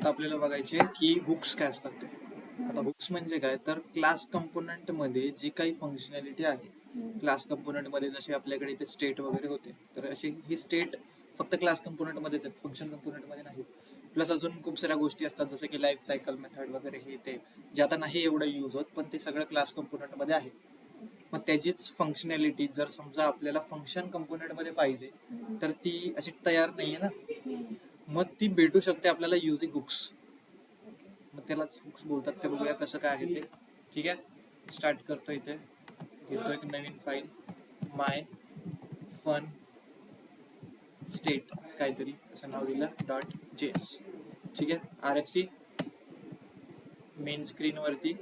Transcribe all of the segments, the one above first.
आता आपल्याला बघायचे की हुक्स काय असतात ते. आता हुक्स म्हणजे काय, तर क्लास कंपोनंट मध्ये जी काही फंक्शनॅलिटी आहे, क्लास कंपोनंट मध्ये जसे आपल्याकडे इथे स्टेट वगैरे होते, तर अशी ही स्टेट फक्त क्लास कंपोनंट मध्येच आहेत, फंक्शन कंपोनंट मध्ये नाही. प्लस अजून खूप साऱ्या गोष्टी असतात जसं की लाईफ सायकल मेथड वगैरे, हे ते जे आता नाही एवढं यूज होत, पण ते सगळं क्लास कंपोनंट मध्ये आहे. मग त्याचीच फंक्शनॅलिटी जर समजा आपल्याला फंक्शन कंपोनंट मध्ये पाहिजे, तर ती अशी तयार नाहीये ना, मग ती भेटू शकते आपल्याला युजिंग हुक्स. मग त्यालाच हुक्स बोलतात. ते बघूया कसं काय आहे ते. ठीक आहे, स्टार्ट करतो. इथे घेतो एक नवीन फाईल, माय फन स्टेट काहीतरी असं नाव दिलं, .js. ठीक आहे, RFC मेन स्क्रीन वरती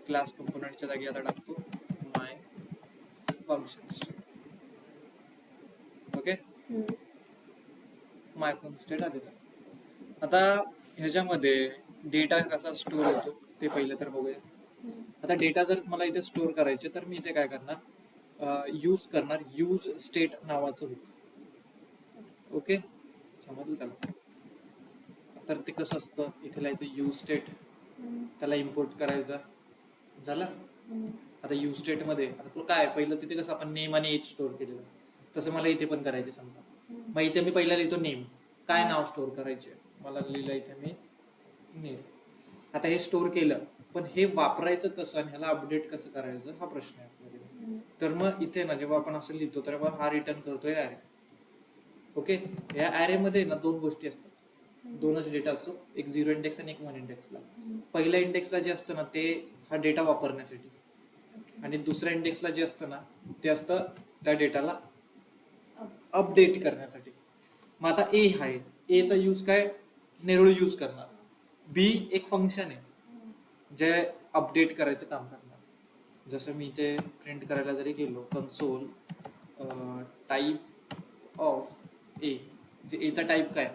क्लास कंपोनंटच्या जागी आता टाकतो माय फंक्शन्स. ओके, माय फन स्टेट आलेला. आता ह्याच्यामध्ये डेटा कसा स्टोअर होतो ते पहिलं तर बघूया. आता डेटा जर मला इथे स्टोअर करायचे, तर मी इथे काय करणार, यूज करणार यूज स्टेट नावाचं हुक. ओके, समजलं त्याला. तर ते कसं असतं, इथे लिहायचं यूज स्टेट, त्याला इम्पोर्ट करायचं, झालं. आता यूज स्टेट मध्ये आता तुला काय, पहिलं तिथे कसं आपण नेम आणि एज स्टोअर केलेलं, तसं मला इथे पण करायचं समजा. मग इथे मी पहिला लिहितो नेम, काय नाव स्टोअर करायचे, मला लिहिलं इथे मी नेम. आता हे स्टोअर केलं, पण हे वापरायचं कसं आणि ह्याला अपडेट कसं करायचं हा प्रश्न आहे आपल्याकडे. तर मग इथे ना जेव्हा आपण असं लिहितो, तर हा रिटर्न करतोय ॲरे. ओके, या ॲरे मध्ये ना दोन गोष्टी असतात, दोनच डेटा असतो, एक 0 इंडेक्स आणि एक 1 इंडेक्सला. पहिल्या इंडेक्सला जे असतं ना, ते हा डेटा वापरण्यासाठी, आणि दुसऱ्या इंडेक्सला जे असतं ना, ते असतं त्या डेटाला अपडेट करण्यासाठी. मग आता ए आहे, एचा यूज काय, नेरळ यूज करणार. बी एक फंक्शन आहे जे अपडेट करायचं काम करणार. जसं मी इथे प्रिंट करायला जरी गेलो, कन्सोल टाईप ऑफ ए, जे एचा टाईप काय,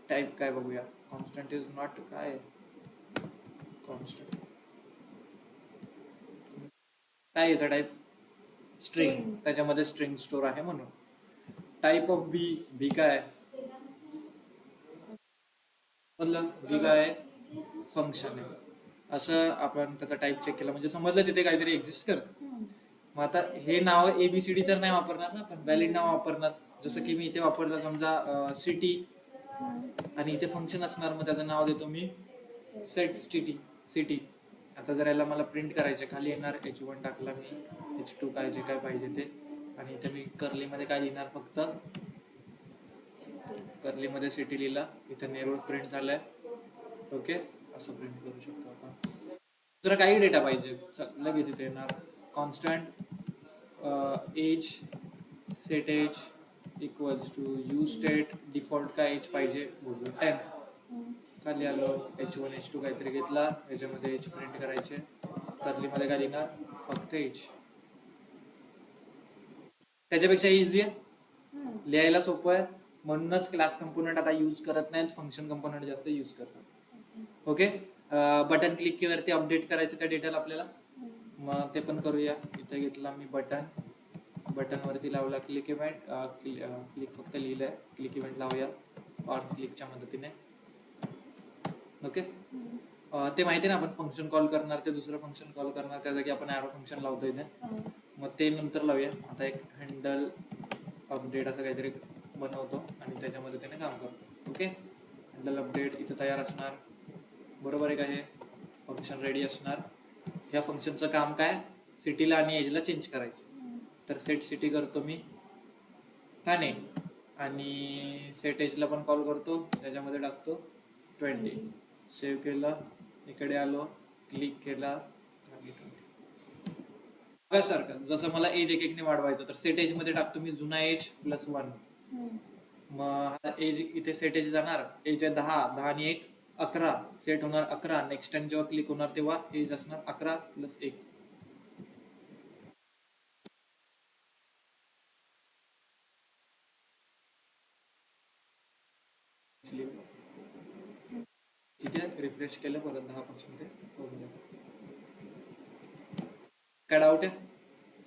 टाईप काय बघूया, कॉन्स्टंट इज नॉट काय, कॉन्स्टंट काय याचा टाईप, स्ट्रिंग, त्याच्यामध्ये स्ट्रिंग स्टोर आहे म्हणून. टाईप ऑफ बी, बी काय, बी काय, फंक्शन आहे. असं आपण त्याचा टाईप चेक केला म्हणजे समजलं तिथे काहीतरी एक्झिस्ट कर. मग आता हे नाव ABCD तर नाही वापरणार ना आपण, व्हॅलिड नाव वापरणार. जसं की मी इथे वापरलं समजा सिटी, आणि इथे फंक्शन असणार, मग त्याचं नाव देतो मी सेट सिटी. आता जर याला मला प्रिंट करायचे, खाली येणार H1 टाकला मी, H2 काय जे काय पाहिजे ते, आणि इथे मी कर्लीमध्ये काय लिहिणार, फक्त कर्लीमध्ये सिटी लिहिला, इथे नेरोळ प्रिंट झालाय. ओके, असं प्रिंट करू शकतो आपण. दुसरा काही डेटा पाहिजे, लगेच इथे येणार constant age, set age equals to use state, default काय एज पाहिजे, 10. खाली आलो, H1 H2 काहीतरी घेतला, याच्यामध्ये एज प्रिंट करायचे, कर्लीमध्ये काय लिहिणार, फक्त एज. त्याच्यापेक्षा इझी आहे, लिहायला सोपं आहे, म्हणूनच क्लास कंपोनंट आता यूज करत नाहीत, फंक्शन कंपोनंट जास्त यूज करतात. ओके, बटन क्लिक वरती अपडेट करायचं त्या डेटाला आपल्याला, मग ते पण करूया. इथे घेतला मी बटन, बटन वरती लावला क्लिक इव्हेंट, क्लिक फक्त लिहिलंय, क्लिक इव्हेंट लावूया ऑन क्लिकच्या मदतीने. ओके, ते माहिती ना, आपण फंक्शन कॉल करणार, ते दुसरं फंक्शन कॉल करणार, त्या जागी आपण ॲरो फंक्शन लावतो इथे, मग ते नंतर लावूया. आता एक हँडल अपडेट असं काहीतरी बनवतो आणि त्याच्यामध्ये त्याने काम करतो. ओके, हँडल अपडेट इथे तयार असणार, बरोबर आहे का, हे फंक्शन रेडी असणार. ह्या फंक्शनचं काम काय, सिटीला आणि एजला चेंज करायचे. तर सेट सिटी करतो मी का नाही, आणि सेट एजला पण कॉल करतो, त्याच्यामध्ये टाकतो 20. सेव्ह केलं, इकडे आलो, क्लिक केला, सारखं जसं मला एज एक एकने वाढवायचं, तर सेट एज मध्ये टाकतो मी जुना एज +1. मग एज इथे सेट एज जाणार, एज आहे 10, 10 आणि 1 11, सेट होणार 11. नेक्स्ट टाइम जेव्हा क्लिक होणार तेव्हा एज असणार 11 + 1. ठीक आहे, रिफ्रेश केलं परत 10 पासून ते होऊन जाईल. काय डाऊट आहे,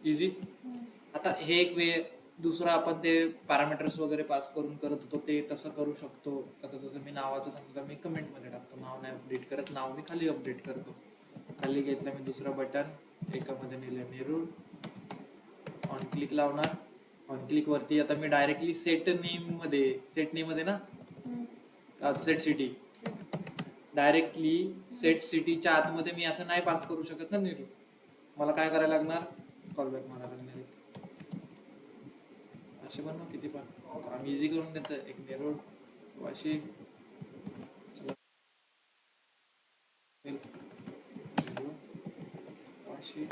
इझी. आता हे एक वे, दुसरं आपण ते पॅरामीटर्स वगैरे पास करून करत होतो ते तसं करू शकतो. आता जसं मी नावाचं समजा मी कमेंटमध्ये टाकतो, नाव नाही अपडेट करत, नाव मी खाली अपडेट करतो. खाली घेतलं मी दुसरं बटन, एकामध्ये नेलं नेरूळ, ऑन क्लिक लावणार. ऑन क्लिक वरती आता मी डायरेक्टली सेट नेम आहे ना, सेट सिटी, डायरेक्टली सेट सिटीच्या आतमध्ये मी असं नाही पास करू शकत ना नेरूळ. मला काय करायला लागणार, कॉलबॅक मारायला लागणार. असे पण मग किती पण काम इझी करून देत एक नेरूळ वाशी. चला नेरूळ वाशी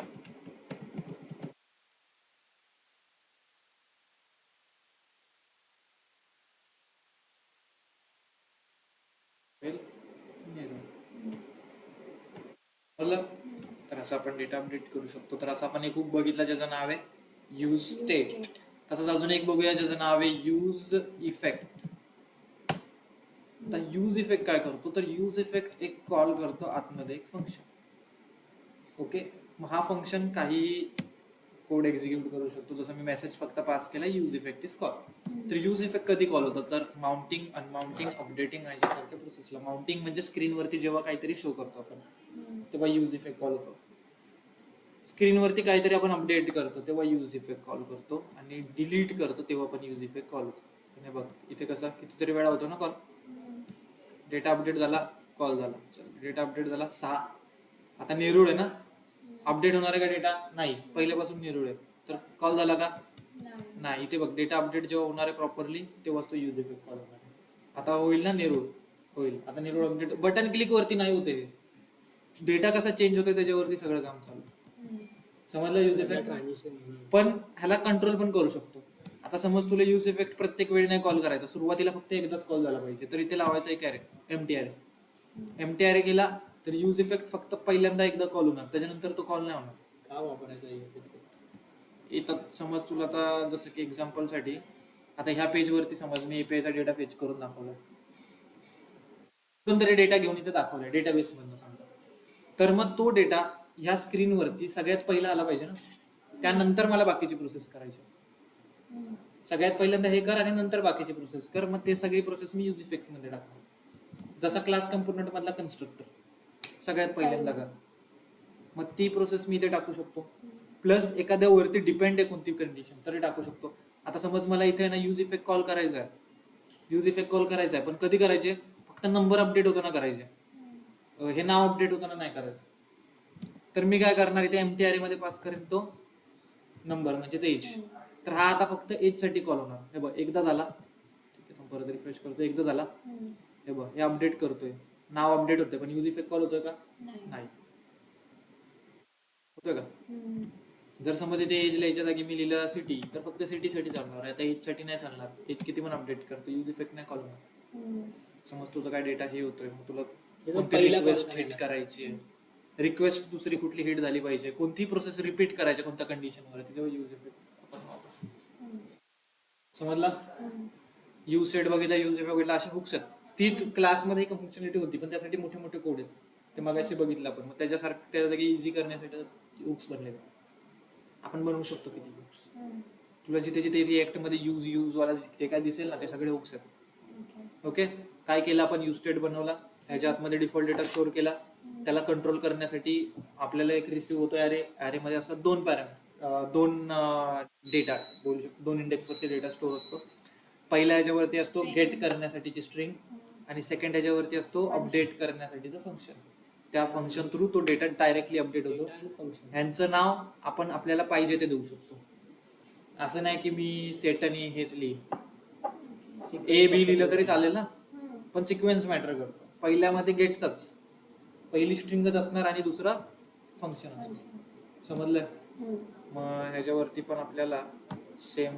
बोललं. तर असं आपण डेटा अपडेट करू शकतो. तर असं आपण एक खूप बघितलं ज्याचं नाव आहे यूज स्टेट. तसंच अजून एक बघूया ज्याचं नाव आहे यूज इफेक्ट. आता यूज इफेक्ट काय करतो, तर यूज इफेक्ट एक कॉल करतो आतमध्ये एक फंक्शन. ओके, मग हा फंक्शन काही कोड एक्झिक्यूट करू शकतो. जसं मी मेसेज फक्त पास केला यूज इफेक्ट इज कॉल. तर यूज इफेक्ट कधी कॉल होतं, तर माउंटिंग, अनमाउंटिंग, अपडेटिंग याच्यासारख्या प्रोसेसला. माउंटिंग म्हणजे स्क्रीनवरती जेव्हा काहीतरी शो करतो आपण तेव्हा यूज इफेक्ट कॉल होतो. स्क्रीनवरती काहीतरी आपण अपडेट करतो तेव्हा यूज इफेक्ट कॉल करतो, आणि डिलीट करतो तेव्हा पण यूज इफेक्ट कॉल होतो. आणि बघ इथे कसा कितीतरी वेळा होतो ना कॉल. डेटा अपडेट झाला, कॉल झाला. डेटा अपडेट झाला 6. आता नेरूळ आहे ना, अपडेट होणार आहे का डेटा, नाही, पहिल्यापासून नेरूळ आहे. तर कॉल झाला का, नाही. इथे बघ डेटा अपडेट जेव्हा होणार आहे प्रॉपरली तेव्हाच तो यूज इफेक्ट कॉल होणार आहे. आता होईल ना नेरूळ, होईल. आता नेरूळ अपडेट बटन क्लिक वरती नाही होते, डेटा कसा चेंज होतोय त्याच्यावरती सगळं काम चालू. समजलं यूज इफेक्ट. पण ह्याला कंट्रोल पण करू शकतो. आता समज तुला यूज इफेक्ट प्रत्येक वेळी नाही कॉल करायचा, सुरुवातीला फक्त एकदाच कॉल झाला पाहिजे, तर इथे लावायचा एक अरे, एमटी अरे. एमटी अरे केला तर यूज इफेक्ट फक्त पहिल्यांदा एकदा कॉल होणार, त्याच्यानंतर तो कॉल नाही होणार. का वापरायचा येतात समज तुला आता जसं की एक्झाम्पल साठी, आता ह्या पेज वरती समज मी एपीआयचा डेटा फेच करून दाखवला, कुठून तरी डेटा घेऊन इथे दाखवलाय डेटाबेस मधनं समजा, तर मग तो डेटा ह्या स्क्रीनवरती सगळ्यात पहिला आला पाहिजे ना. त्यानंतर मला बाकीची प्रोसेस करायची. सगळ्यात पहिल्यांदा हे कर आणि नंतर बाकीची प्रोसेस कर. मग ते सगळी प्रोसेस मी यूज इफेक्ट मध्ये टाकतो. जसा क्लास कंपोनंट मधला कन्स्ट्रक्टर सगळ्यात पहिल्यांदा कर, मग ती प्रोसेस मी इथे टाकू शकतो. प्लस एखाद्या वरती डिपेंड आहे कोणती कंडिशन तरी टाकू शकतो. आता समज मला इथे ना यूज इफेक्ट कॉल करायचा आहे, यूज इफेक्ट कॉल करायचा आहे, पण कधी करायचे, फक्त नंबर अपडेट होताना करायचे, हे नाव अपडेट होताना नाही करायचं. तर मी काय करणार, इथे एमटी अरे मध्ये पास करेन तो नंबर म्हणजेच एज. तर हा आता फक्त एज साठी कॉल होणार. हे बघ एकदा झाला, ठीक आहे, परत रिफ्रेश करतो, एकदा झाला. हे बघ हे अपडेट करतोय, नाव अपडेट होतंय, पण यूज इफेक्ट कॉल होतोय का, नाही. होतोय का. जर समज इथे एज लिहायच्या जागी मी लिहिलं सिटी, तर फक्त सिटी साठी चालणार. आता एज साठी नाही चालणार, एज किती पण अपडेट करतो, यूज इफेक्ट नाही कॉल होणार. समज तुझा काय डेटा हे होतोय, मग तुला कोणती रिक्वेस्ट हिट करायची आहे, रिक्वेस्ट दुसरी कुठली हिट झाली पाहिजे, कोणती प्रोसेस रिपीट करायची कोणत्या कंडिशनवर, तेव्हा यूज इफेक्ट आपण वापरतो. समजला. यूज सेट बघितला, यूज इफेक्ट बघितला, अशा हुक्स आहेत. तीच क्लासमध्ये एक फंक्शनॅलिटी होती, पण त्यासाठी मोठे मोठे कोड आहेत, ते मगाशी बघितलं आपण. मग त्याच्यासारखं त्या जागी इझी करण्यासाठी हुक्स बनले. आपण बनवू शकतो किती हुक्स. तुला जिथे जिथे रिएक्ट मध्ये यूज वाला जे काय दिसेल ना, ते सगळे हुक्स आहेत. ओके, काय केलं आपण, यूज स्टेट बनवला, ह्याच्या आतमध्ये डिफॉल्ट डेटा स्टोअर केला. त्याला कंट्रोल करण्यासाठी आपल्याला एक रिसिव्ह होतो अरे, अरे मध्ये असतात दोन डेटा बोलू शकतो, 2 इंडेक्सवरती डेटा स्टोअर असतो. पहिल्या ह्याच्यावरती असतो गेट करण्यासाठीची स्ट्रिंग, आणि सेकंड ह्याच्यावरती असतो अपडेट करण्यासाठीचं फंक्शन. त्या फंक्शन थ्रू तो डेटा डायरेक्टली अपडेट होतो. ह्यांचं नाव आपण आपल्याला पाहिजे ते देऊ शकतो. असं नाही की मी सेट आणि हेच लिहिल, ए बी लिहिलं तरी चालेल ना, पण सिक्वेन्स मॅटर करतो. पहिल्यामध्ये गेटचाच पहिली स्ट्रिंगच असणार आणि दुसरा फंक्शन असणार. समजलं. मग ह्याच्यावरती पण आपल्याला सेम